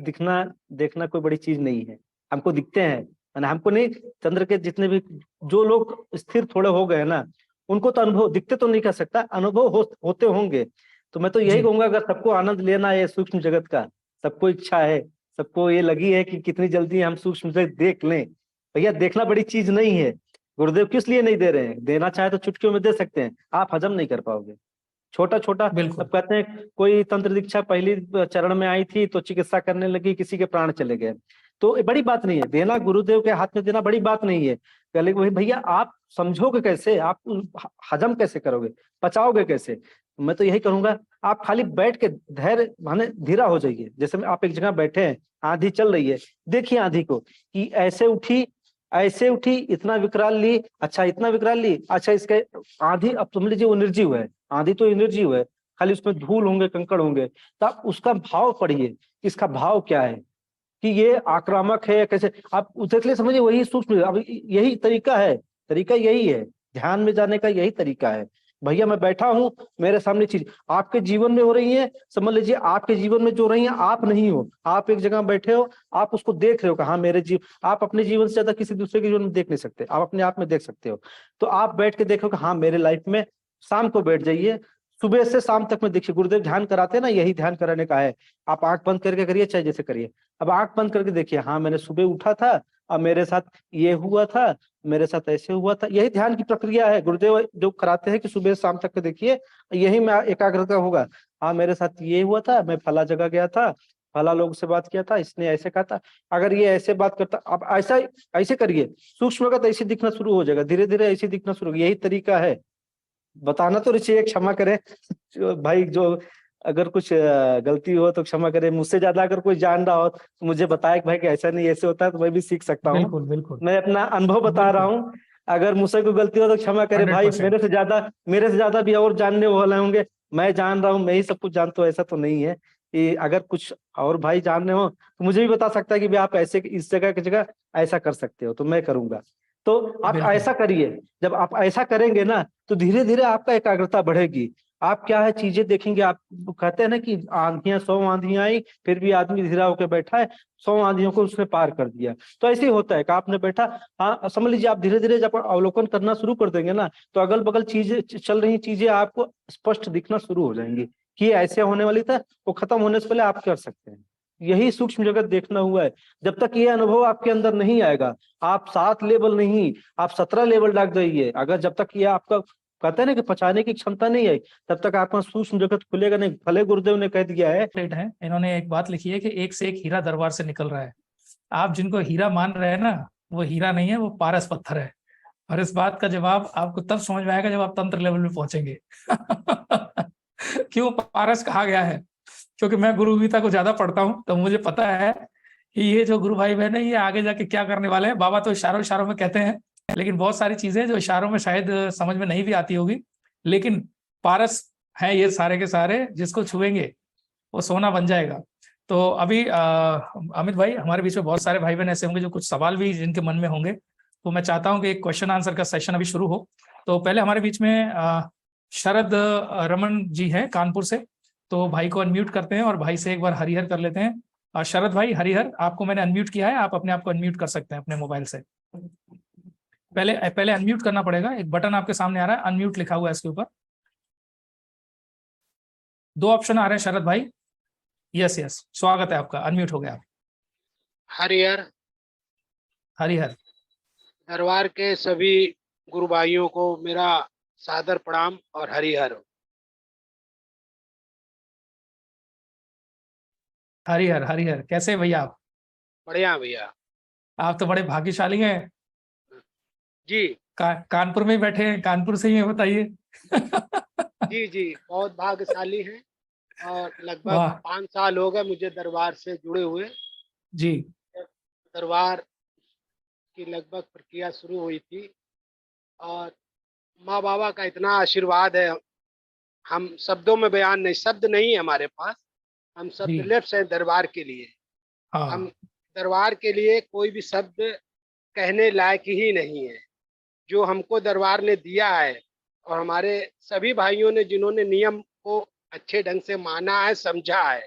दिखना देखना कोई बड़ी चीज नहीं है। हमको दिखते हैं, मैंने हमको नहीं, चंद्र के जितने भी जो लोग स्थिर थोड़े हो गए ना, उनको तो अनुभव दिखते तो नहीं कर सकता, अनुभव होते होंगे। तो मैं तो यही जी कहूंगा, अगर सबको आनंद लेना है सूक्ष्म जगत का, सबको इच्छा है, सबको ये लगी है कि कितनी जल्दी हम सूक्ष्म जगत देख लें, भैया देखना बड़ी चीज नहीं है। गुरुदेव किस लिए नहीं दे रहे हैं? देना चाहे तो चुटकियों में दे सकते हैं, आप हजम नहीं कर पाओगे। छोटा छोटा, अब बिल्कुल। कहते हैं कोई तंत्र दीक्षा पहली चरण में आई थी तो चिकित्सा करने लगी, किसी के प्राण चले गए। तो ये बड़ी बात नहीं है, देना गुरुदेव के हाथ में देना बड़ी बात नहीं है। पहले वही भैया, आप समझोगे कैसे, आप हजम कैसे करोगे, पचाओगे कैसे? मैं तो यही करूंगा, आप खाली बैठ के धैर्य माने धीरा हो जाइए। जैसे में आप एक जगह बैठे हैं, आंधी चल रही है, देखिए आंधी को कि ऐसे उठी, इतना विकराल ली, अच्छा इतना विकराल ली, अच्छा इसके आंधी, अब समझ लीजिए वो निर्जीव है, आंधी तो निर्जीव है, खाली उसमें धूल होंगे, कंकड़ होंगे, तो आप उसका भाव पढ़िए, इसका भाव क्या है, कि ये आक्रामक है या कैसे, आप उसे के लिए समझिए, वही सूक्ष्म, अब यही तरीका है, तरीका यही है, ध्यान में जाने का यही तरीका है। भैया मैं बैठा हूं, मेरे सामने चीज आपके जीवन में हो रही है, समझ लीजिए आपके जीवन में जो रही है, आप नहीं हो, आप एक जगह बैठे हो, आप उसको देख रहे हो कि हाँ मेरे आप अपने जीवन से ज्यादा किसी दूसरे के जीवन में देख नहीं सकते, आप अपने आप में देख सकते हो। तो आप बैठ के देखो कि हाँ मेरे लाइफ में, शाम को बैठ जाइए, सुबह से शाम तक में देखिए, गुरुदेव ध्यान कराते हैं ना, यही ध्यान कराने का है। आप आंख बंद करके करिए, चाहे जैसे करिए। अब आंख बंद करके देखिए, हाँ मैंने सुबह उठा था, अब मेरे साथ ये हुआ था, मेरे साथ ऐसे हुआ था, यही ध्यान की प्रक्रिया है। गुरुदेव जो कराते हैं कि सुबह शाम तक के देखिए, यही में एकाग्रता होगा। हाँ मेरे साथ ये हुआ था, मैं फला जगह गया था, फला लोग से बात किया था, इसने ऐसे कहा था, अगर ये ऐसे बात करता, अब ऐसा ऐसे करिए, सूक्ष्म का ऐसे दिखना शुरू हो जाएगा, धीरे धीरे ऐसे दिखना शुरू, यही तरीका है। बताना तो चाहिए, क्षमा करें भाई, जो अगर कुछ गलती हो तो क्षमा करें, मुझसे ज्यादा अगर कोई जान रहा हो तो मुझे बताए कि भाई कि ऐसा नहीं ऐसे होता है, तो मैं भी सीख सकता हूँ। बिल्कुल बिल्कुल मैं अपना अनुभव बता रहा बिल्कुल। हूँ, अगर मुझसे कोई गलती हो तो क्षमा करे भाई, 100%। मेरे से ज्यादा भी और जानने वाले होंगे। मैं जान रहा हूँ, मैं ही सब कुछ जानता हूँ, ऐसा तो नहीं है। कि अगर कुछ और भाई जान रहे हो तो मुझे भी बता सकता है कि भाई आप ऐसे इस जगह की जगह ऐसा कर सकते हो, तो मैं करूंगा। तो आप बिल्कुल ऐसा करिए, जब आप ऐसा करेंगे ना, तो धीरे धीरे आपका एकाग्रता बढ़ेगी। आप क्या है, चीजें देखेंगे, आप कहते हैं ना कि आंधियां 100 आंधियां आई, फिर भी आदमी धीरा होकर बैठा है, 100 आंधियों को उसने पार कर दिया। तो ऐसे ही होता है कि आपने बैठा, हाँ समझ लीजिए, आप धीरे धीरे जब अवलोकन करना शुरू कर देंगे ना, तो अगल बगल चीजें चल रही चीजें आपको स्पष्ट दिखना शुरू हो जाएंगी, कि ये ऐसे होने वाली था, वो खत्म होने से पहले आप कर सकते हैं। यही सूक्ष्म जगत देखना हुआ है। जब तक ये अनुभव आपके अंदर नहीं आएगा, आप 7 लेवल नहीं, आप 17 लेवल डाक जाइए, अगर जब तक ये आपका कहते हैं ना कि पचाने की क्षमता नहीं आई, तब तक आपका सूक्ष्म जगत खुलेगा नहीं। भले गुरुदेव ने कह दिया है, प्लेट है, इन्होंने एक बात लिखी है कि एक से एक हीरा दरबार से निकल रहा है। आप जिनको हीरा मान रहे हैं ना, वो हीरा नहीं है, वो पारस पत्थर है। और इस बात का जवाब आपको तब समझ में आएगा जब आप तंत्र लेवल में पहुंचेंगे। क्यों पारस कहा गया है? क्योंकि मैं गुरु गीता को ज्यादा पढ़ता हूँ, तो मुझे पता है कि ये जो गुरु भाई बहन है, ये आगे जाके क्या करने वाले हैं। बाबा तो इशारों इशारों में कहते हैं, लेकिन बहुत सारी चीजें जो इशारों में शायद समझ में नहीं भी आती होगी, लेकिन पारस है ये सारे के सारे, जिसको छुएंगे वो सोना बन जाएगा। तो अभी अमित भाई, हमारे बीच में बहुत सारे भाई बहन ऐसे होंगे जो कुछ सवाल भी जिनके मन में होंगे, तो मैं चाहता हूं कि एक क्वेश्चन आंसर का सेशन अभी शुरू हो। तो पहले हमारे बीच में शरद रमन जी हैं कानपुर से, तो भाई को अनम्यूट करते हैं और भाई से एक बार हरिहर कर लेते हैं। शरद भाई, हरिहर, आपको मैंने अनम्यूट किया है, आप अपने आप को अनम्यूट कर सकते हैं अपने मोबाइल से। पहले पहले अनम्यूट करना पड़ेगा, एक बटन आपके सामने आ रहा है, अनम्यूट लिखा हुआ है इसके ऊपर। 2 ऑप्शन आ रहे हैं शरद भाई। यस यस, स्वागत है आपका, अनम्यूट हो गया आप। हरिहर। हरिहर। दरबार के सभी गुरु भाइयों को मेरा सादर प्रणाम और हरिहर। हरिहर हरिहर, कैसे हैं भैया आप? बढ़िया भैया। आप तो बड़े भाग्यशाली हैं, जी कानपुर में ही बैठे हैं, कानपुर से ही हैं, बताइए। जी जी, बहुत भाग्यशाली हैं। और लगभग वाह। 5 साल हो गए मुझे दरबार से जुड़े हुए। जी। दरबार की लगभग प्रक्रिया शुरू हुई थी, और माँ बाबा का इतना आशीर्वाद है, हम शब्दों में बयान नहीं, शब्द नहीं है हमारे पास, हम जी। शब्द लिप्स हैं दरबार के लिए। हम हाँ। दरबार के लिए कोई भी शब्द कहने लायक ही नहीं है। जो हमको दरबार ने दिया है, और हमारे सभी भाइयों ने जिन्होंने नियम को अच्छे ढंग से माना है, समझा है,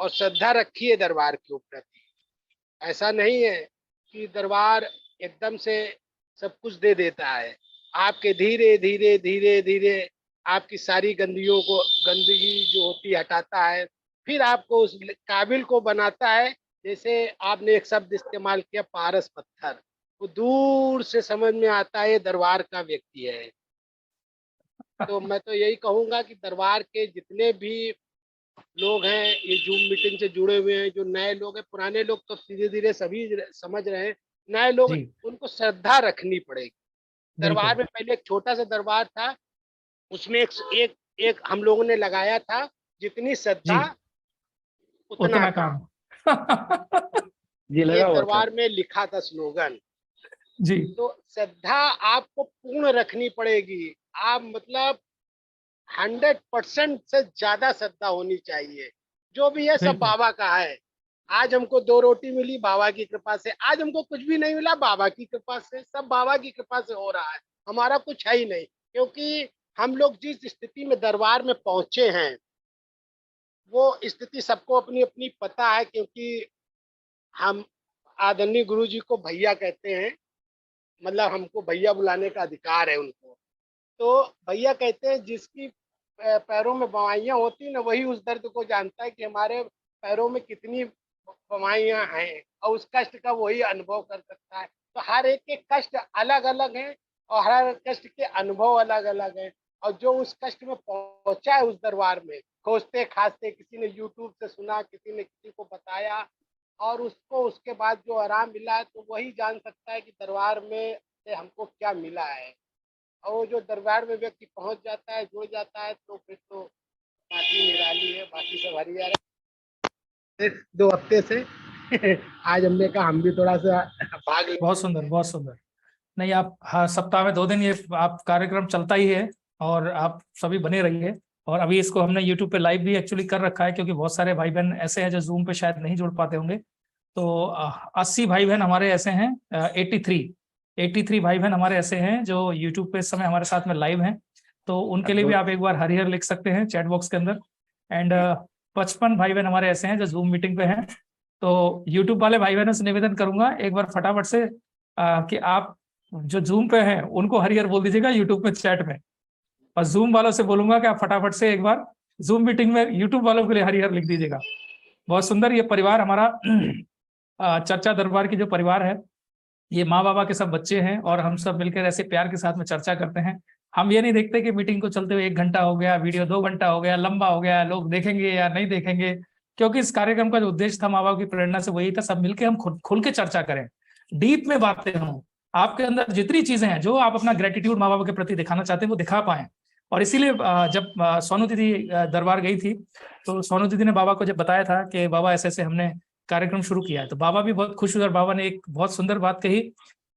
और श्रद्धा रखिए दरबार के प्रति। ऐसा नहीं है कि दरबार एकदम से सब कुछ दे देता है, आपके धीरे धीरे धीरे धीरे आपकी सारी गंदगी जो होती हटाता है, फिर आपको उस काबिल को बनाता है। जैसे आपने एक शब्द इस्तेमाल किया पारस पत्थर, वो दूर से समझ में आता है ये दरबार का व्यक्ति है। तो मैं तो यही कहूंगा कि दरबार के जितने भी लोग हैं, ये जूम मीटिंग से जुड़े हुए हैं, जो नए लोग हैं, पुराने लोग तो धीरे धीरे सभी समझ रहे हैं, नए लोग जी उनको श्रद्धा रखनी पड़ेगी। दरबार बिल्कुल। में पहले एक छोटा सा दरबार था, उसमें एक हम लोगों ने लगाया था, जितनी जी श्रद्धा उतना उतना काम। काम। जी लगा एक हुआ था। दरबार में लिखा था स्लोगन। जी तो श्रद्धा आपको पूर्ण रखनी पड़ेगी, आप मतलब 100% से ज्यादा श्रद्धा होनी चाहिए। जो भी है सब बिल्कुल बाबा का है। आज हमको 2 रोटी मिली बाबा की कृपा से, आज हमको कुछ भी नहीं मिला बाबा की कृपा से, सब बाबा की कृपा से हो रहा है, हमारा कुछ है ही नहीं। क्योंकि हम लोग जिस स्थिति में दरबार में पहुंचे हैं, वो स्थिति सबको अपनी अपनी पता है। क्योंकि हम आदरणीय गुरु जी को भैया कहते हैं, मतलब हमको भैया बुलाने का अधिकार है उनको। तो भैया कहते हैं जिसकी पैरों में बवाइयाँ होती ना, वही उस दर्द को जानता है कि हमारे पैरों में कितनी बवाइयाँ हैं, और उस कष्ट का वही अनुभव कर सकता है। तो हर एक के कष्ट अलग अलग हैं, और हर कष्ट के अनुभव अलग अलग हैं। और जो उस कष्ट में पहुंचा है उस दरबार में, खोजते खासते, किसी ने यूट्यूब से सुना, किसी ने किसी को बताया, और उसको उसके बाद जो आराम मिला है, तो वही जान सकता है कि दरबार में से हमको क्या मिला है। और वो जो दरबार में व्यक्ति पहुंच जाता है, जुड़ जाता है, तो फिर तो बात ही निराली है, बाकी सब हरिया है। 2 हफ्ते से आज हमने कहा हम भी थोड़ा सा भाग ले। बहुत सुंदर बहुत सुंदर। नहीं आप हर सप्ताह में 2 दिन ये आप कार्यक्रम चलता ही है और आप सभी बने रहिए। और अभी इसको हमने यूट्यूब पे लाइव भी एक्चुअली कर रखा है, क्योंकि बहुत सारे भाई बहन ऐसे हैं जो जूम पे शायद नहीं जुड़ पाते होंगे। तो 80 भाई बहन हमारे ऐसे हैं, 83 भाई बहन हमारे ऐसे हैं जो यूट्यूब पे इस समय हमारे साथ में लाइव हैं। तो उनके लिए भी आप एक बार हरिहर लिख सकते हैं चैट बॉक्स के अंदर। एंड 55 भाई बहन हमारे ऐसे हैं जो जूम मीटिंग पे हैं। तो यूट्यूब वाले भाई बहनों से निवेदन करूंगा एक बार फटाफट से कि आप जो जूम पे हैं उनको हरिहर बोल दीजिएगा यूट्यूब पे चैट में, और जूम वालों से बोलूंगा कि आप फटाफट से एक बार जूम मीटिंग में यूट्यूब वालों के लिए हरिहर लिख दीजिएगा। बहुत सुंदर ये परिवार हमारा चर्चा दरबार की जो परिवार है, ये माँ बाबा के सब बच्चे हैं और हम सब मिलकर ऐसे प्यार के साथ में चर्चा करते हैं। हम ये नहीं देखते कि मीटिंग को चलते हुए 1 घंटा हो गया, वीडियो 2 घंटा हो गया, लंबा हो गया, लोग देखेंगे या नहीं देखेंगे। क्योंकि इस कार्यक्रम का जो उद्देश्य था माँ बाप की प्रेरणा से वही था, सब मिलकर हम खुल के चर्चा करें, डीप में बातें हों, आपके अंदर जितनी चीजें हैं जो आप अपना ग्रेटिट्यूड माँ बाप के प्रति दिखाना चाहते हैं वो दिखा पाए। और इसीलिए जब सोनू दीदी दरबार गई थी, तो सोनू दीदी ने बाबा को जब बताया था कि बाबा ऐसे ऐसे हमने कार्यक्रम शुरू किया है, तो बाबा भी बहुत खुश हुए और बाबा ने एक बहुत सुंदर बात कही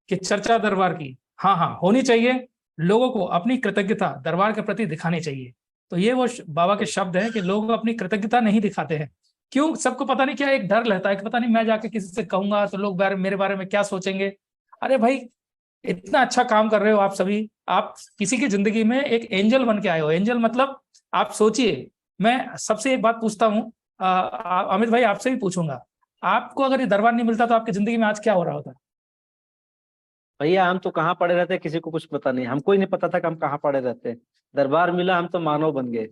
कि चर्चा दरबार की हाँ हाँ होनी चाहिए, लोगों को अपनी कृतज्ञता दरबार के प्रति दिखानी चाहिए। तो ये वो बाबा के शब्द हैं कि लोग अपनी कृतज्ञता नहीं दिखाते हैं। क्यों? सबको पता नहीं क्या एक डर रहता है कि पता नहीं मैं जाके किसी से कहूंगा तो लोग मेरे बारे में क्या सोचेंगे। अरे भाई इतना अच्छा काम कर रहे हो आप सभी, आप किसी की जिंदगी में एक एंजल बन के आए हो। एंजल मतलब आप सोचिए, मैं सबसे एक बात पूछता हूँ, अमित भाई आपसे भी पूछूंगा, आपको अगर ये दरबार नहीं मिलता तो आपकी जिंदगी में आज क्या हो रहा होता? भैया हम तो कहाँ पड़े रहते, किसी को कुछ पता नहीं, हमको ही नहीं पता था कि हम कहाँ पड़े रहते। दरबार मिला, हम तो मानव बन गए,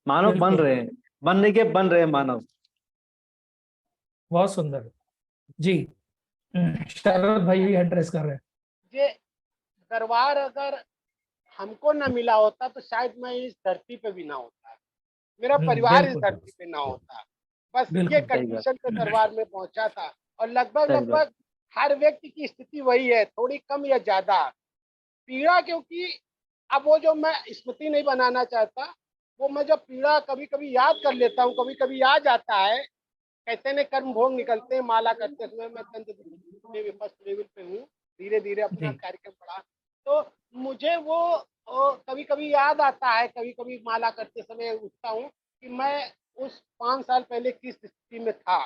मानव बन बिल्कुल रहे हैं, बन रहे हैं मानव। बहुत सुंदर। जी शरद भाई भी एड्रेस कर रहे हैं। ये दरबार अगर हमको न मिला होता तो शायद मैं इस धरती पे भी ना होता, मेरा परिवार इस बिल्कुल धरती पे ना होता। बस ये बिल्कुल सही बात, कंडीशन पे दरबार में पहुंचा था। और लगभग सही बात। लगभग हर व्यक्ति की स्थिति वही है, थोड़ी कम या ज्यादा पीड़ा। क्योंकि अब वो जो मैं स्मृति नहीं बनाना चाहता, वो मैं जब पीड़ा कभी कभी याद कर लेता हूँ, कभी कभी याद आता है। कहते ने कर्म भोग निकलते हैं माला करते समय, मैं फर्स्ट लेवल पे हूँ, धीरे धीरे अपना जी कार्यक्रम बढ़ा। तो मुझे वो कभी कभी याद आता है, कभी कभी माला करते समय उठता हूँ कि मैं उस 5 साल पहले किस स्थिति में था।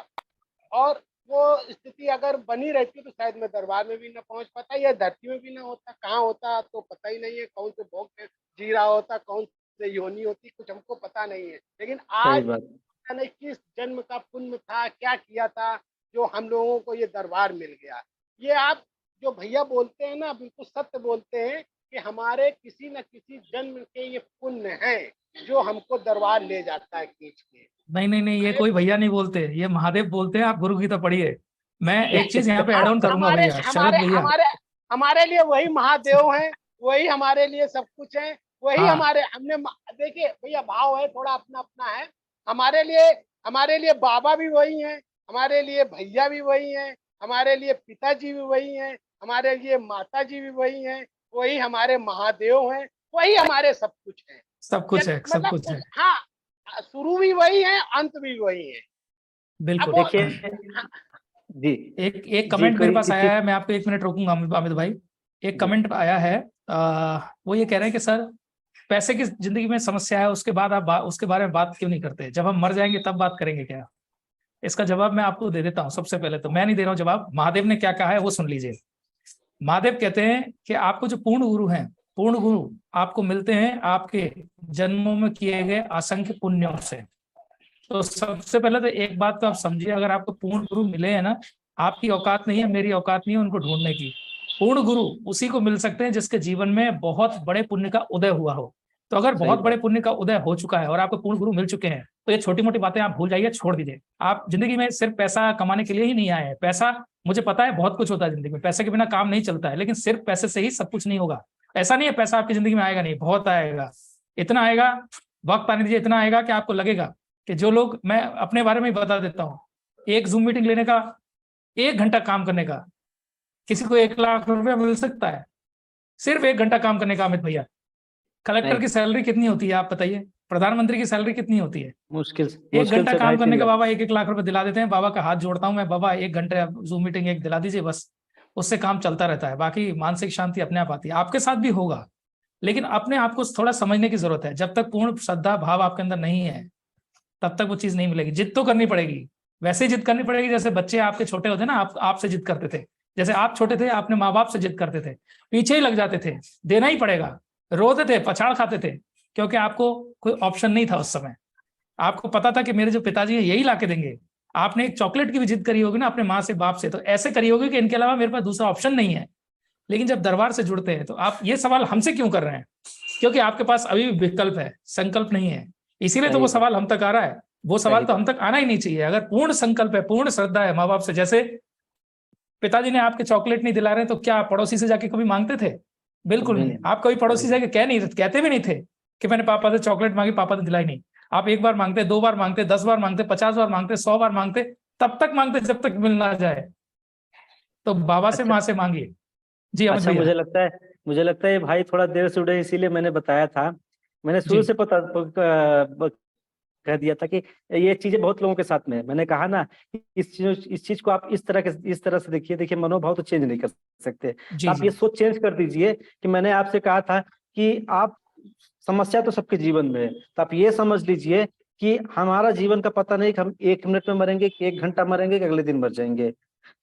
और वो स्थिति अगर बनी रहती तो शायद मैं दरबार में भी ना पहुंच पाता, या धरती में भी ना होता। कहाँ होता तो पता ही नहीं है, कौन से भोग में जी रहा होता, कौन से योनि होती, कुछ हमको पता नहीं है। लेकिन सही आज बात। पता नहीं किस जन्म का पुण्य था, क्या किया था, जो हम लोगों को ये दरबार मिल गया। ये आप जो भैया बोलते हैं ना, बिल्कुल सत्य बोलते हैं कि हमारे किसी न किसी जन्म के ये पुण्य हैं जो हमको दरबार ले जाता है खींच के। नहीं नहीं नहीं, ये कोई भैया नहीं बोलते, ये महादेव बोलते हैं। आप गुरु गीता पढ़िए। मैं एक चीज यहाँ पे ऐड ऑन करूंगा हमारे भैया, शरद हमारे भैया। हमारे हमारे लिए वही महादेव हैं, वही हमारे लिए सब कुछ है, वही हाँ हमारे देखिए भैया, भाव है थोड़ा अपना अपना है। हमारे लिए बाबा भी वही हैं, हमारे लिए भैया भी वही हैं, हमारे लिए पिताजी भी वही हैं, हमारे लिए माता जी भी वही हैं, वही हमारे महादेव हैं, वही हमारे सब कुछ है। सब कुछ है, सब कुछ है। हाँ, शुरू भी वही है, अंत भी वही है। बिल्कुल। देखिए जी एक जी कमेंट मेरे कोई पास आया किसी है, मैं आपको 1 मिनट रोकूंगा अमित भाई। एक कमेंट आया है, वो ये कह रहे हैं कि सर, पैसे की जिंदगी में समस्या है, उसके बाद आप उसके बारे में बात क्यों नहीं करते? जब हम मर जाएंगे तब बात करेंगे क्या? इसका जवाब मैं आपको दे देता हूँ। सबसे पहले तो मैं नहीं दे रहा हूँ जवाब, महादेव ने क्या कहा है वो सुन लीजिए। महादेव कहते हैं कि आपको जो पूर्ण गुरु हैं, पूर्ण गुरु आपको मिलते हैं आपके जन्मों में किए गए असंख्य पुण्यों से। तो सबसे पहले तो एक बात तो आप समझिए, अगर आपको पूर्ण गुरु मिले हैं ना, आपकी औकात नहीं है, मेरी औकात नहीं है उनको ढूंढने की। पूर्ण गुरु उसी को मिल सकते हैं जिसके जीवन में बहुत बड़े पुण्य का उदय हुआ हो। तो अगर बहुत बड़े पुण्य का उदय हो चुका है और आपको पूर्ण गुरु मिल चुके हैं, तो ये छोटी मोटी बातें आप भूल जाइए, छोड़ दीजिए। आप जिंदगी में सिर्फ पैसा कमाने के लिए ही नहीं आए हैं। पैसा, मुझे पता है बहुत कुछ होता है जिंदगी में, पैसे के बिना काम नहीं चलता है, लेकिन सिर्फ पैसे से ही सब कुछ नहीं होगा। ऐसा नहीं है पैसा आपकी जिंदगी में आएगा नहीं, बहुत आएगा। इतना आएगा, वक्त आने दीजिए, इतना आएगा कि आपको लगेगा कि जो लोग, मैं अपने बारे में ही बता देता हूँ, एक जूम मीटिंग लेने का, 1 घंटा काम करने का, किसी को 1 लाख रुपया मिल सकता है सिर्फ 1 घंटा काम करने का। अमित भैया, कलेक्टर की सैलरी कितनी होती है आप बताइए? प्रधानमंत्री की सैलरी कितनी होती है? मुश्किल 1 घंटा से काम करने 2.5-3 का लाख। बाबा 1-1 लाख रुपए दिला देते हैं। बाबा का हाथ जोड़ता हूं मैं, बाबा 1 घंटे जूम मीटिंग एक दिला दीजिए बस, उससे काम चलता रहता है। बाकी मानसिक शांति अपने आप आती है, आपके साथ भी होगा। लेकिन अपने आप को थोड़ा समझने की जरूरत है। जब तक पूर्ण श्रद्धा भाव आपके अंदर नहीं है, तब तक वो चीज नहीं मिलेगी। जिद तो करनी पड़ेगी, वैसे ही जिद करनी पड़ेगी जैसे बच्चे आपके छोटे होते ना, आपसे जिद करते थे। जैसे आप छोटे थे, आपने माँ बाप से जिद करते थे, पीछे ही लग जाते थे, देना ही पड़ेगा, रोते थे, पछाड़ खाते थे, क्योंकि आपको कोई ऑप्शन नहीं था उस समय। आपको पता था कि मेरे जो पिताजी है यही ला के देंगे। आपने एक चॉकलेट की भी जिद करी होगी ना अपने माँ से, बाप से, तो ऐसे करी होगी कि इनके अलावा मेरे पास दूसरा ऑप्शन नहीं है। लेकिन जब दरबार से जुड़ते हैं तो आप ये सवाल हमसे क्यों कर रहे हैं? क्योंकि आपके पास अभी भी विकल्प है, संकल्प नहीं है, इसीलिए तो वो सवाल हम तक आ रहा है। वो सवाल तो हम तक आना ही नहीं चाहिए। अगर पूर्ण संकल्प है, पूर्ण श्रद्धा है माँ बाप से, जैसे पिताजी ने आपके चॉकलेट नहीं दिला रहे तो क्या पड़ोसी से जाके कभी मांगते थे? बिल्कुल नहीं। आप कभी पड़ोसी से जाके कहते भी नहीं थे कि मैंने पापा से चॉकलेट मांगी, पापा ने दिलाई नहीं। आप 1 बार मांगते, 2 बार मांगते, 10 बार मांगते, 50 बार मांगते, 100 बार मांगते, तब तक मांगते जब तक मिल ना जाए। तो बाबा से, माँ से मांगिए। जी अमित अच्छा, भैया। मुझे लगता है ये भाई थोड़ा देर से उड़े, इसीलिए मैंने बताया था। मैंने शुरू जी से कह दिया था कि ये चीजें बहुत लोगों के साथ में है। मैंने कहा ना कि इस चीज को आप इस तरह से देखिए मनोभाव तो चेंज नहीं कर सकते। तो जी आप जी ये सोच चेंज कर दीजिए कि मैंने आपसे कहा था कि आप, समस्या तो सबके जीवन में है, तो आप ये समझ लीजिए कि हमारा जीवन का पता नहीं कि हम 1 मिनट में मरेंगे, कि 1 घंटा मरेंगे, कि अगले दिन मर जाएंगे।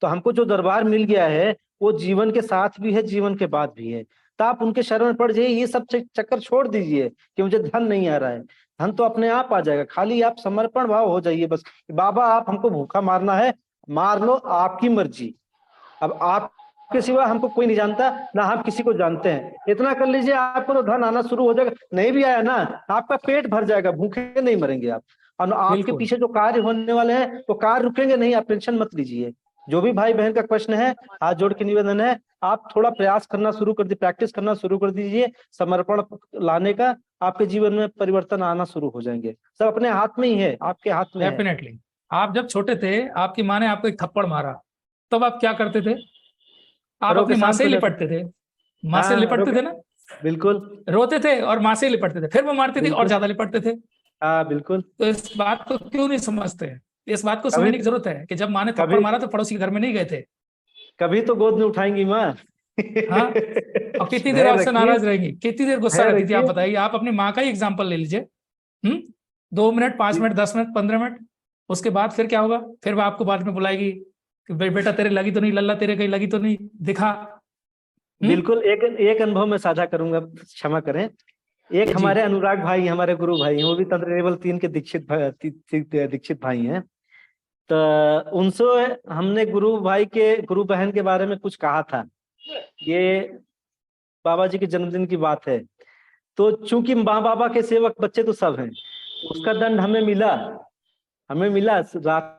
तो हमको जो दरबार मिल गया है वो जीवन के साथ भी है, जीवन के बाद भी है। तो आप उनके शरण में पड़ जाइए, ये सब चक्कर छोड़ दीजिए कि मुझे धन नहीं आ रहा है। धन तो अपने आप आ जाएगा, खाली आप समर्पण भाव हो जाइए बस। बाबा आप हमको भूखा मारना है, मार लो, आपकी मर्जी। अब आपके सिवा हमको कोई नहीं जानता, ना हम किसी को जानते हैं। इतना कर लीजिए, आपको तो धन आना शुरू हो जाएगा। नहीं भी आया ना, आपका पेट भर जाएगा, भूखे नहीं मरेंगे आप। और आपके पीछे जो कार्य होने वाले हैं वो कार्य रुकेंगे नहीं, आप टेंशन मत लीजिए। जो भी भाई बहन का प्रश्न है, हाथ जोड़ के निवेदन है, आप थोड़ा प्रयास करना शुरू कर दीजिए, प्रैक्टिस करना शुरू कर दीजिए समर्पण लाने का। आपके जीवन में परिवर्तन आना शुरू हो जाएंगे। सब अपने हाथ में ही है, आपके हाथ में है। डेफिनेटली। आप जब छोटे थे, आपकी माँ ने आपको एक थप्पड़ मारा, तब आप क्या करते थे? आप रो के अपनी माँ शांत से हो ही जाते। लिपटते थे। माँ से हाँ, लिपटते थे ना, बिल्कुल। रोते थे और माँ से ही लिपटते थे, फिर वो मारती थी और बिल्कुल। ज्यादा लिपटते थे। हाँ, बिल्कुल। तो इस बात को क्यों नहीं समझते? इस बात को कभी समझने की जरूरत है कि जब माँ ने थप्पड़ कभी मारा तो पड़ोसी के घर में नहीं गए थे। कभी तो गोद में उठाएंगी माँ। हाँ, और कितनी देर धैर्य आपसे रखिए, नाराज रहेंगी, कितनी देर गुस्सा धैर्य रहती थी? आप रखिए। बताइए। आप अपनी माँ का ही एग्जाम्पल ले लीजिए। 2 मिनट, 5 मिनट, 10 मिनट, 15 मिनट, उसके बाद फिर क्या होगा? फिर वो आपको बाद में बुलाएगी कि बेटा तेरे लगी तो नहीं, लल्ला तेरे कहीं लगी तो नहीं, दिखा। बिल्कुल। एक अनुभव में साझा करूंगा, क्षमा करें। एक जी। हमारे अनुराग भाई, हमारे गुरु भाई हैं, वो भी तंत्र लेवल 3 के दीक्षित भाई हैं। तो उनसे हमने गुरु भाई के, गुरु बहन के बारे में कुछ कहा था। ये बाबा जी के जन्मदिन की बात है। तो चूंकि माँ बाबा के सेवक बच्चे तो सब हैं, उसका दंड हमें मिला, रात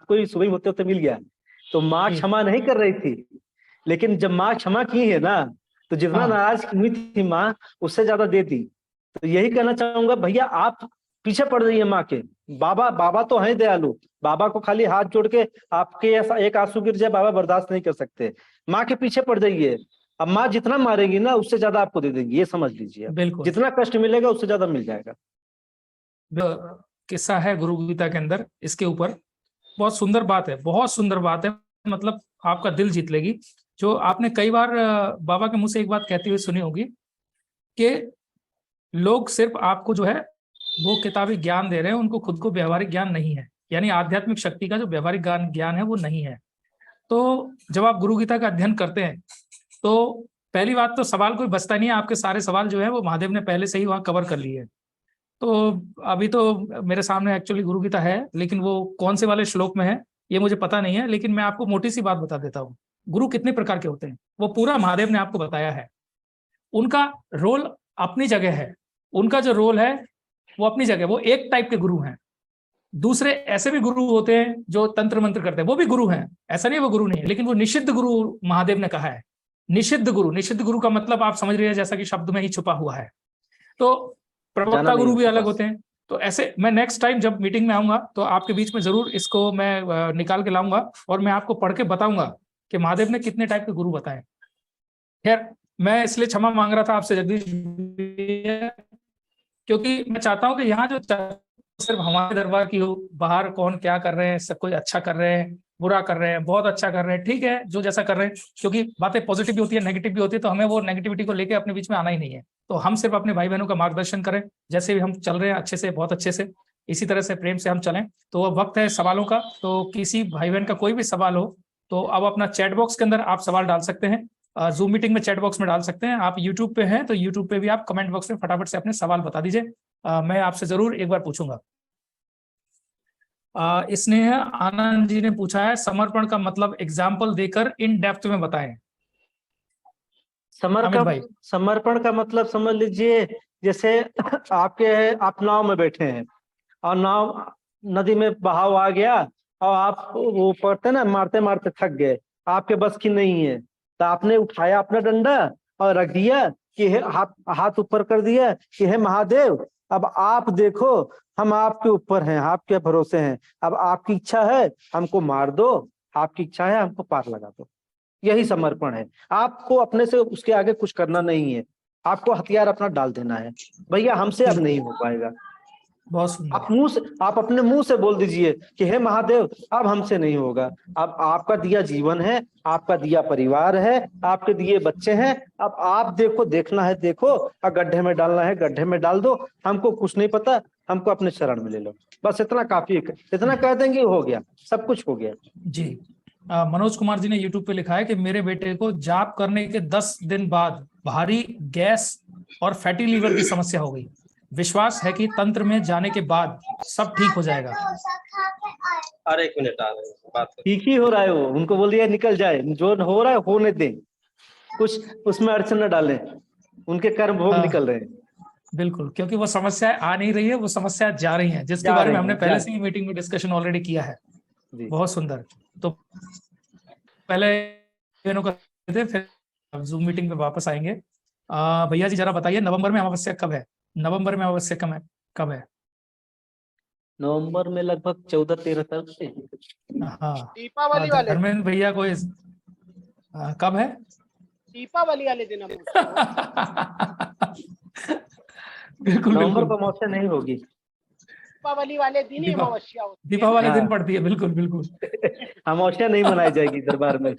को ही, सुबह होते होते मिल गया। तो माँ जी। क्षमा नहीं कर रही थी, लेकिन जब माँ क्षमा की है ना, तो जितना हाँ। नाराज हुई थी माँ, उससे ज्यादा दे दी। तो यही कहना चाहूंगा भैया, आप पीछे पड़ रही है माँ के। बाबा तो हैं दयालु, बाबा को खाली हाथ जोड़ के आपके ऐसा एक आंसू गिर जाए, बाबा बर्दाश्त नहीं कर सकते। माँ के पीछे पड़ जाइए, अब माँ जितना मारेगी ना, उससे ज्यादा आपको दे देंगी, ये समझ लीजिए। बिल्कुल। जितना कष्ट मिलेगा उससे ज्यादा मिल जाएगा। किस्सा है गुरु गीता के अंदर इसके ऊपर, बहुत सुंदर बात है, बहुत सुंदर बात है, मतलब आपका दिल जीत लेगी। जो आपने कई बार बाबा के मुंह से एक बात कहती हुई सुनी होगी कि लोग सिर्फ आपको जो है वो किताबी ज्ञान दे रहे हैं, उनको खुद को व्यवहारिक ज्ञान नहीं है, यानी आध्यात्मिक शक्ति का जो व्यवहारिक ज्ञान है वो नहीं है। तो जब आप गुरु गीता का अध्ययन करते हैं तो पहली बात तो सवाल कोई बचता नहीं है, आपके सारे सवाल जो है वो महादेव ने पहले से ही वहां कवर कर लिए। तो अभी तो मेरे सामने एक्चुअली गुरु गीता है, लेकिन वो कौन से वाले श्लोक में है ये मुझे पता नहीं है, लेकिन मैं आपको मोटी सी बात बता देता हूँ। गुरु कितने प्रकार के होते हैं वो पूरा महादेव ने आपको बताया है। उनका रोल अपनी जगह है, उनका जो रोल है वो अपनी जगह, वो एक टाइप के गुरु हैं। दूसरे ऐसे भी गुरु होते हैं जो तंत्र मंत्र करते हैं, वो भी गुरु हैं, ऐसा नहीं वो गुरु नहीं है, लेकिन वो निषिद्ध गुरु महादेव ने कहा है। निषिद्ध गुरु का मतलब आप समझ रहे हैं, जैसा कि शब्द में ही छुपा हुआ है। तो प्रवक्ता गुरु भी अलग होते हैं। तो ऐसे मैं नेक्स्ट टाइम जब मीटिंग में आऊंगा तो आपके बीच में जरूर इसको मैं निकाल के लाऊंगा और मैं आपको पढ़ के बताऊंगा कि महादेव ने कितने टाइप के गुरु बताए। खैर, मैं इसलिए क्षमा मांग रहा था आपसे जगदीश, क्योंकि मैं चाहता हूं कि यहाँ जो सिर्फ हमारे दरबार की हो, बाहर कौन क्या कर रहे हैं, सब कोई अच्छा कर रहे हैं, बुरा कर रहे हैं, बहुत अच्छा कर रहे हैं, ठीक है, जो जैसा कर रहे हैं, क्योंकि बातें पॉजिटिव भी होती है, नेगेटिव भी होती है, तो हमें वो नेगेटिविटी को लेके अपने बीच में आना ही नहीं है। तो हम सिर्फ अपने भाई बहनों का मार्गदर्शन करें, जैसे भी हम चल रहे हैं अच्छे से, बहुत अच्छे से, इसी तरह से प्रेम से हम चलें। तो अब वक्त है सवालों का। तो किसी भाई बहन का कोई भी सवाल हो तो अब अपना चैट बॉक्स के अंदर आप सवाल डाल सकते हैं, जूम मीटिंग में चैट बॉक्स में डाल सकते हैं। आप यूट्यूब पे हैं तो यूट्यूब पे भी आप कमेंट बॉक्स में फटाफट से अपने सवाल बता दीजिए, मैं आपसे जरूर एक बार पूछूंगा। इसने आनंद जी ने पूछा है, समर्पण का मतलब एग्जाम्पल देकर इन डेप्थ में बताएं। समर्पण का मतलब समझ लीजिए, जैसे आप नाव में बैठे हैं और नाव नदी में बहाव आ गया और आप वो पड़ते ना, मारते मारते थक गए, आपके बस की नहीं है, तो आपने उठाया अपना डंडा और रख दिया कि हाथ ऊपर कर दिया कि हे महादेव, अब आप देखो, हम आपके ऊपर हैं, आपके भरोसे हैं, अब आपकी इच्छा है हमको मार दो, आपकी इच्छा है हमको पार लगा दो। यही समर्पण है। आपको अपने से उसके आगे कुछ करना नहीं है, आपको हथियार अपना डाल देना है। भैया हमसे अब नहीं हो पाएगा। बहुत सुंदर। आप अपने मुंह से बोल दीजिए कि हे महादेव, अब हमसे नहीं होगा। अब आपका दिया जीवन है, आपका दिया परिवार है, आपके दिए बच्चे हैं, अब आप देखो, देखना है देखो, और गड्ढे में डालना है गड्ढे में डाल दो, हमको कुछ नहीं पता, हमको अपने शरण में ले लो, बस इतना काफी है। इतना कह देंगे हो गया, सब कुछ हो गया जी। मनोज कुमार जी ने यूट्यूब पे लिखा है कि मेरे बेटे को जाप करने के 10 दिन बाद भारी गैस और फैटी लीवर की समस्या हो गई, विश्वास है कि तंत्र में जाने के बाद सब ठीक हो जाएगा। अरे एक मिनट आ रहे हैं, बात ठीक ही हो रहा है। वो उनको बोल दिया निकल जाए, जो हो रहा है होने दें, कुछ उसमें अड़चन न डालें, उनके कर्म भोग निकल रहे हैं। बिल्कुल, क्योंकि वो समस्या आ नहीं रही है, वो समस्या जा रही है, जिसके बारे में हमने पहले से ही मीटिंग में डिस्कशन ऑलरेडी किया है। बहुत सुंदर। तो पहले फिर जूम मीटिंग पे वापस आएंगे। भैया जी जरा बताइए, नवंबर में अमावस्या कब है? नवंबर में अमावस्या कब है? नवंबर में लगभग 14-13 तक। हाँ, दीपावली वाले धर्मेंद्र भैया को कब है? दीपावली वाले दिन बिल्कुल नवंबर को अमावस्या नहीं होगी, दीपावली वाले दिन ही अमावस्या होती है। दीपावली दिन पड़ती है, बिल्कुल बिल्कुल। अमावस्या नहीं मनाई जाएगी दरबार में।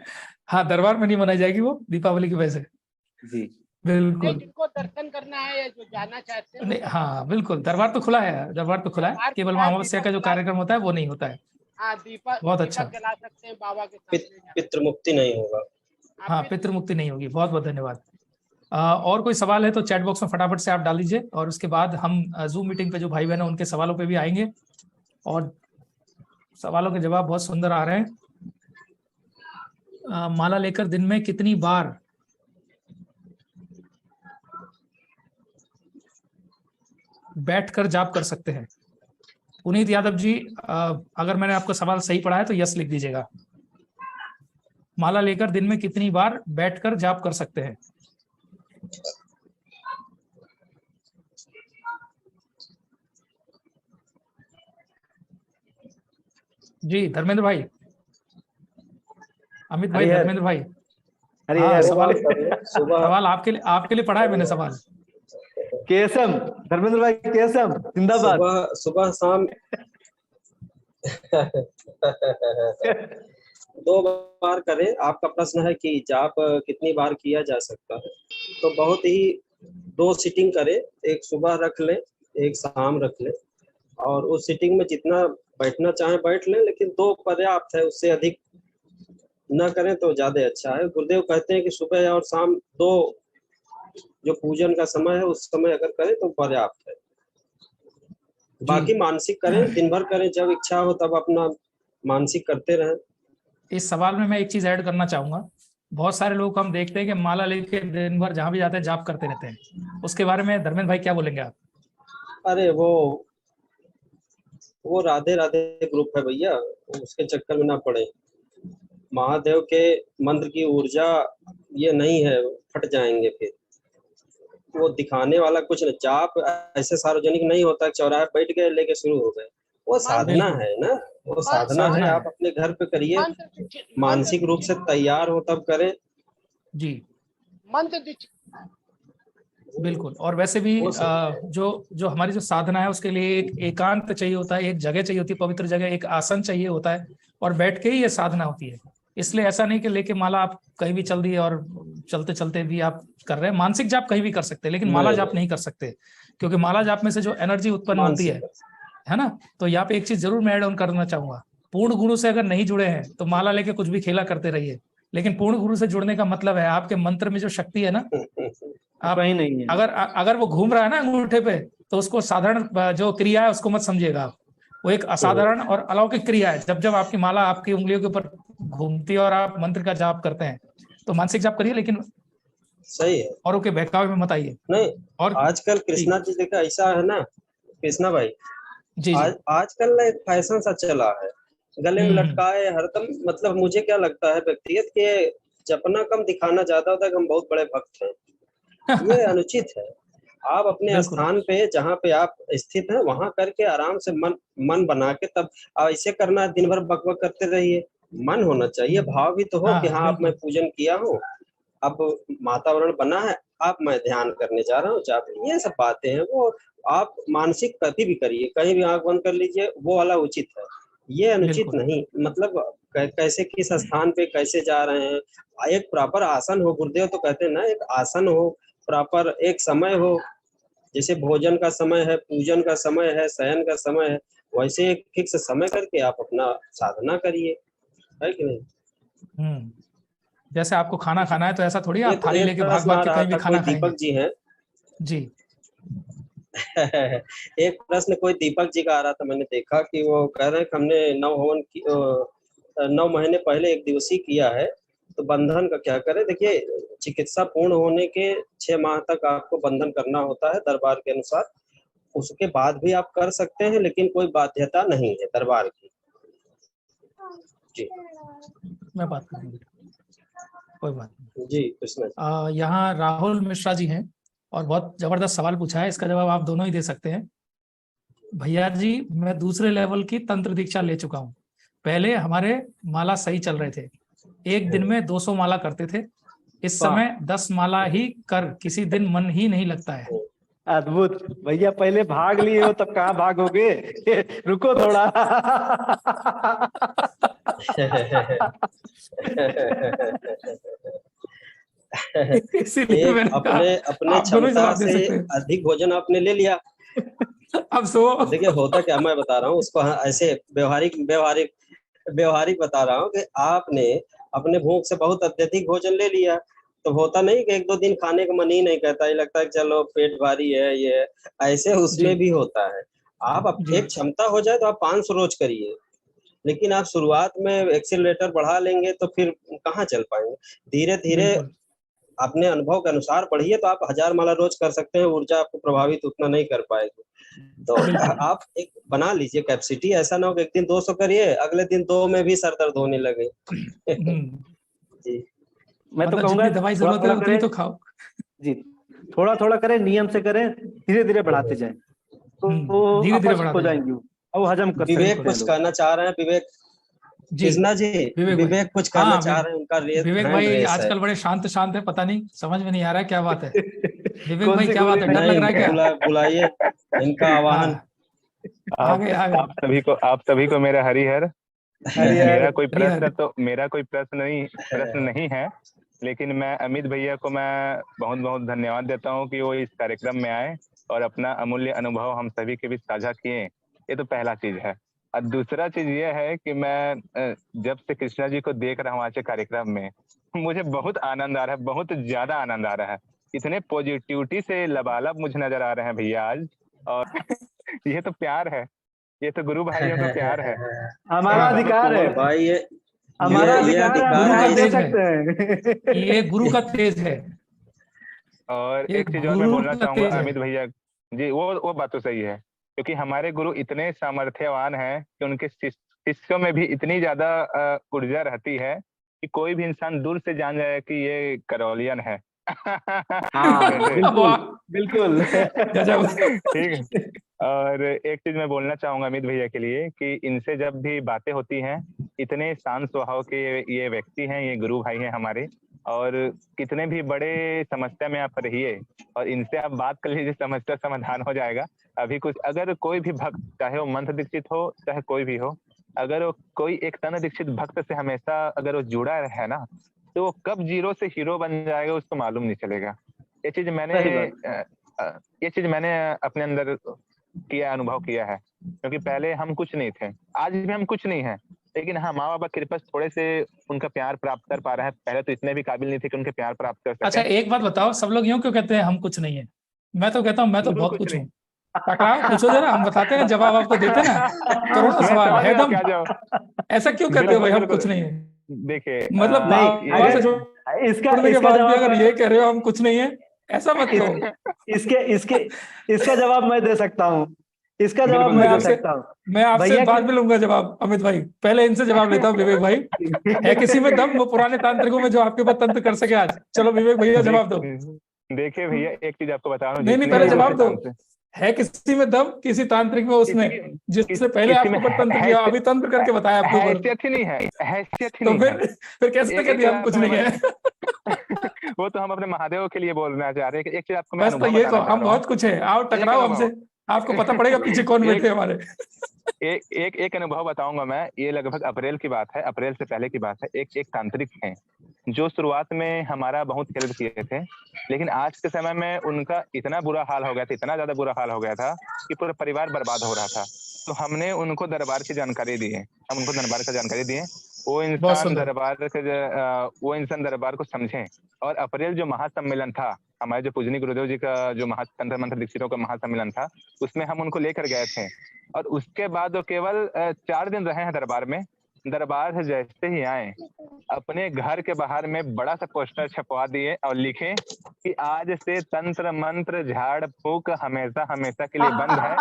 हाँ, दरबार में नहीं मनाई जाएगी वो दीपावली की वजह से। जी बिल्कुल। जिनको दर्शन करना है या जो जाना चाहते हैं, हाँ बिल्कुल, दरबार तो खुला है, दरबार तो खुला है, केवल अमावस्या का जो कार्यक्रम होता है वो नहीं होता है। हाँ, बहुत अच्छा, जला सकते हैं बाबा के सामने। पितृ मुक्ति नहीं होगा। हाँ, पितृ मुक्ति नहीं होगी। बहुत बहुत धन्यवाद। और कोई सवाल है तो चैट बॉक्स में फटाफट से आप डाल दीजिए, और उसके बाद हम जूम मीटिंग पे जो भाई बहन है उनके सवालों पे भी आएंगे। और सवालों के जवाब बहुत सुंदर आ रहे हैं। माला लेकर दिन में कितनी बार बैठकर जाप कर सकते हैं? पुनीत यादव जी, अगर मैंने आपका सवाल सही पढ़ा है तो यस लिख दीजिएगा। माला लेकर दिन में कितनी बार बैठकर जाप कर सकते हैं? जी धर्मेंद्र भाई, अमित भाई, हरिहर। धर्मेंद्र भाई। अरे हाँ, यार, सवाल आपके लिए पढ़ा है मैंने सवाल। केसम, धर्मेंद्र भाई केसम जिंदाबाद। सुबह सुबह शाम 2 बार करें। आपका प्रश्न है कि जाप कितनी बार किया जा सकता है, तो बहुत ही 2 सीटिंग करें, एक सुबह रख लें, एक शाम रख लें, और उस सीटिंग में जितना बैठना चाहें बैठ लें, लेकिन 2 पर्याप्त है, उससे अधिक न करें तो ज्यादा अच्छा है। गुरुदेव कहते हैं कि सुबह और शाम 2 जो पूजन का समय है उस समय अगर करें तो पर्याप्त है। बाकी मानसिक करें, दिन भर करें, जब इच्छा हो तब अपना मानसिक करते रहें। इस सवाल में मैं एक चीज ऐड करना चाहूंगा। बहुत सारे लोग हम देखते हैं कि माला लेके दिन भर जहां भी जाते हैं जाप करते रहते हैं, उसके बारे में धर्मेंद्र भाई क्या बोलेंगे आप? अरे वो राधे राधे ग्रुप है भैया, उसके चक्कर में ना पड़े। महादेव के मंत्र की ऊर्जा ये नहीं है, फट जाएंगे फिर। वो दिखाने वाला कुछ नहीं। जाप ऐसे सार्वजनिक नहीं होता, चौराहे बैठ गए लेके शुरू हो गए। वो साधना है ना, वो साधना है। आप अपने घर पे करिए, मानसिक रूप से तैयार हो तब करें। जी मंत्र बिल्कुल। और वैसे भी जो हमारी जो साधना है उसके लिए एक एकांत चाहिए होता है, एक जगह चाहिए होती है, पवित्र जगह, एक आसन चाहिए होता है, और बैठ के ही ये साधना होती है। इसलिए ऐसा नहीं कि लेके माला आप कहीं भी चल दिए और चलते चलते भी आप कर रहे हैं। मानसिक जाप कहीं भी कर सकते हैं, लेकिन माला जाप नहीं कर सकते, क्योंकि माला जाप में से जो एनर्जी उत्पन्न होती है ना। तो यहाँ पे एक चीज जरूर मैं ऐड ऑन करना चाहूंगा। पूर्ण गुरु से अगर नहीं जुड़े हैं तो माला लेके कुछ भी खेला करते रहिए, लेकिन पूर्ण गुरु से जुड़ने का मतलब है आपके मंत्र में जो शक्ति है ना, आप नहीं है। अगर वो घूम रहा है ना अंगूठे पे, तो उसको साधारण जो क्रिया है उसको मत समझिएगा आप। वो एक असाधारण और अलौकिक क्रिया है। जब जब आपकी माला आपकी उंगलियों के ऊपर घूमती है और आप मंत्र का जाप करते हैं, तो मानसिक जाप करिए, लेकिन सही है, औरों के बहकावे में मत आइए। नहीं। और आजकल कृष्णा जी देखा ऐसा है ना, कृष्णा भाई जी आजकल ना एक फैशन सा चला है, गले में लटकाए हरदम। मतलब मुझे क्या लगता है व्यक्तिगत के जपना कम दिखाना ज्यादा होता है कि हम बहुत बड़े भक्त हैं। ये अनुचित है। आप अपने स्थान पे जहाँ पे आप स्थित हैं वहां करके आराम से मन बना के, तब ऐसे करना है दिन भर बकबक करते रहिए। मन होना चाहिए, भाव भी तो हो कि हाँ अब मैं पूजन किया हूँ, अब वातावरण बना है, अब मैं ध्यान करने जा रहा हूँ, जाप। ये सब बातें हैं, वो आप मानसिक कभी भी करिए, कहीं भी आंख बंद कर लीजिए, वो वाला उचित है, ये अनुचित नहीं। मतलब कैसे किस स्थान पे कैसे जा रहे हैं, एक प्रॉपर आसन हो। गुरुदेव तो कहते हैं ना, एक आसन हो, प्रॉपर एक समय हो। जैसे भोजन का समय है, पूजन का समय है, शयन का समय है, वैसे एक फिक्स समय करके आप अपना साधना करिए, है कि नहीं? जैसे आपको खाना खाना है तो ऐसा थोड़ी आप थाली लेके भाग भाग के कहीं भी खाना खाएंगे। दीपक जी हैं जी एक प्रश्न कोई दीपक जी का आ रहा था, मैंने देखा कि वो कह रहे हैं कि हमने 9 हवन की 9 महीने पहले 1 दिवसीय किया है, तो बंधन का क्या करें? देखिए, चिकित्सा पूर्ण होने के 6 माह तक आपको बंधन करना होता है दरबार के अनुसार। उसके बाद भी आप कर सकते हैं, लेकिन कोई बाध्यता नहीं है दरबार की। जी मैं बात करूंगी, कोई बात नहीं। जी कृष्णा, यहाँ राहुल मिश्रा जी हैं और बहुत जबरदस्त सवाल पूछा है, इसका जवाब आप दोनों ही दे सकते हैं। भैया जी, मैं दूसरे लेवल की तंत्र दीक्षा ले चुका हूँ। पहले हमारे माला सही चल रहे थे, एक दिन में 200 माला करते थे। इस समय 10 माला ही कर किसी दिन मन ही नहीं लगता है। अद्भुत भैया, पहले भाग लिए हो तब कहाँ भागोगे? रुको थोड़ा। इसीलिए अपने क्षमता से अधिक भोजन आपने ले लिया। अब सो देखिए होता क्या, मैं बता रहा हूँ उसको, ऐसे व्यवहारिक बता रहा हूँ कि आपने अपने भूख से बहुत अत्यधिक भोजन ले लिया, तो होता नहीं कि 1-2 दिन खाने का मन ही नहीं करता, ये लगता है कि चलो पेट भारी है ये है। ऐसे उसमें जी भी होता है। आप जी एक क्षमता हो जाए तो आप 500 रोज करिए, लेकिन आप शुरुआत में एक्सीलरेटर बढ़ा लेंगे तो फिर कहाँ चल पाएंगे। धीरे धीरे बिल्कुल अपने अनुभव के अनुसार बढ़िए तो आप 1000 माला रोज कर सकते हैं, ऊर्जा आपको प्रभावित उतना नहीं कर पाएगी। तो बिल्कुल। आप एक बना लीजिए कैपेसिटी, ऐसा ना हो कि एक दिन 200 करिए, अगले दिन 2 में भी सर दर्द होने लगे। हम्म, जी। मैं तो मतलब कहूंगा जितनी दवाई थोड़ा जरूरत है थोड़ा उतनी करें। तो खाओ। जी, थोड़ा थोड़ा करें, नियम से करें, धीरे धीरे बढ़ाते जाएं, तो वो धीरे धीरे अपच हो बढ़ाते जाओ। जाएंगी, और वो हजम कर विवेक सकते हैं कुछ लोग। कहना चाह रहे हैं, विवेक जी कृष्णा जी। विवेक भाई। विवेक कुछ कहना हाँ चाह रहे हैं, उनका विवेक हैंड भाई रेस है। आजकल बड़े शांत शांत है, पता नहीं समझ में नहीं आ रहा है क्या बात है। विवेक कौन भाई सी क्या बात गोली है, डर लगी लग रहा है नहीं क्या? बुलाइए इनका आवाहन। हाँ आ गए आ गए। आप सभी को मेरा हरिहर। हरिहर। हरिहर। मेरा कोई प्रश्न नहीं है, लेकिन मैं अमित भैया को मैं बहुत बहुत धन्यवाद देता हूँ कि वो इस कार्यक्रम में आए और अपना अमूल्य अनुभव हम सभी के बीच साझा किए। ये तो पहला चीज है। और दूसरा चीज ये है कि मैं जब से कृष्णा जी को देख रहा हूँ आज के कार्यक्रम में, मुझे बहुत आनंद आ रहा है, बहुत ज्यादा आनंद आ रहा है। इतने पॉजिटिविटी से लबालब मुझे नजर आ रहे हैं भैया आज। और ये तो प्यार है, ये तो गुरु भाइयों का प्यार है। हमारा हाँ एकदम अधिकार है, कोमल। भाई हमारा ये अधिकार है, हम अधिकार गुरु है का ध्यान दे तेज है, सकते हैं। ये गुरु का तेज है, और ये एक चीज और मैं गुरु बोलना का चाहूंगा तेज है। अमित भैया जी, वो बात तो सही है, क्योंकि हमारे गुरु इतने सामर्थ्यवान हैं कि उनके शिष्यों में भी इतनी ज्यादा ऊर्जा रहती है कि कोई भी इंसान दूर से जान जाए कि ये करौलियन है। हाँ कैसे? बिल्कुल, वाह बिल्कुल। गजब। ठीक है। और एक चीज मैं बोलना चाहूंगा अमित भैया के लिए कि इनसे जब भी बातें होती हैं, इतने शांत स्वभाव के ये व्यक्ति हैं, ये गुरु भाई हैं हमारे। और कितने भी बड़े समस्या में आप रहिए और इनसे आप बात कर लीजिए, समस्या समाधान हो जाएगा। अभी कुछ अगर कोई भी भक्त, चाहे वो मंत्र दीक्षित हो चाहे कोई भी हो, अगर वो कोई एक तन दीक्षित भक्त से हमेशा अगर वो जुड़ा है ना, तो वो कब जीरो से हीरो बन जाएगा उसको मालूम नहीं चलेगा। ये चीज मैंने सही बात। ये चीज मैंने अपने अंदर किया, अनुभव किया है। क्योंकि पहले हम कुछ नहीं थे, आज भी हम कुछ नहीं है, लेकिन हाँ माँ बाबा कृपा से थोड़े से उनका प्यार प्राप्त कर पा रहे हैं। पहले तो इतने भी काबिल नहीं थे कि उनके प्यार प्राप्त कर अच्छा सकें। एक बात बताओ, सब लोग यूं क्यों कहते हैं हम कुछ नहीं है? मैं तो कहता हूँ मैं तो बिल्कुल बहुत कुछ कुछ नहीं। हूँ। टकराओ, पूछो जरा, हम बताते हैं, जवाब आपको देते ना। करोड़ों मैं सवाल समझ है रहा हूँ दम। क्या जवाब। ऐसा क्यों कहते हो भाई बिल्कुल हम बिल्कुल। कुछ नहीं है? देखिए मतलब नहीं, बाबा से अगर इसका छोड़ने के इसका बाद भी जवाब अगर ये कह रहे हो हम कुछ नहीं है, ऐसा मत इस, कहो। इसके इसके इसका जवाब मैं दे सकता हूँ, इसका जवाब बिल्कुल मैं मैं दे दीजिए। आपसे सकता हूँ। मैं आपसे भैया बाद में लूंगा जवाब अमित भाई, पहले इनसे जवाब लेता हूँ। विवेक भाई, है किसी में दम वो पुराने तांत्रिकों में जो आपके ऊपर तंत्र कर सके आज? चलो विवेक भैया देख जवाब दो। देखिए भैया, एक चीज आपको बता रहा हूँ, नहीं जितने पहले भी हाँ, जवाब जैसे दो। तांत्रिक है किसी में दम, किसी तांत्रिक में उसने जिसने पहले किसी आपके में ऊपर तंत्र किया, अभी तंत्र करके बताया आपके ऊपर, हैसियत ही नहीं है, हैसियत ही तो नहीं है। फिर कैसे एक कहते हैं चीज हम कुछ आपको मैं नहीं है? वो तो हम अपने महादेव के लिए बोलना चाह रहे हैं कि एक चीज आपको मैं बस तो अनुभव ये कहो बताना चाह हम रहा हूँ। बहुत कुछ है, आओ एक टकराओ अनुभव, हमसे, आपको पता पड़ेगा पीछे कौन एक बैठे हमारे। एक अनुभव बताऊंगा मैं। ये लगभग अप्रैल की बात है, अप्रैल से पहले की बात है। एक तांत्रिक हैं जो शुरुआत में हमारा बहुत हेल्प किए थे, लेकिन आज के समय में उनका इतना बुरा हाल हो गया था, इतना ज्यादा बुरा हाल हो गया था कि पूरा परिवार बर्बाद हो रहा था। तो हमने उनको दरबार की जानकारी दी है, हम उनको दरबार का जानकारी दिए। बहुत सुंदर। वो इंसान दरबार को समझे। और अप्रैल जो महासम्मेलन था, हमारे जो पूजनीय गुरुदेव जी का जो तंत्र मंत्र दीक्षितों का महासम्मेलन था, उसमें हम उनको लेकर गए थे। और उसके बाद वो केवल 4 दिन रहे हैं दरबार में। दरबार से जैसे ही आए, अपने घर के बाहर में बड़ा सा पोस्टर छपवा दिए और लिखे कि आज से तंत्र मंत्र झाड़ फूक हमेशा हमेशा के लिए बंद है।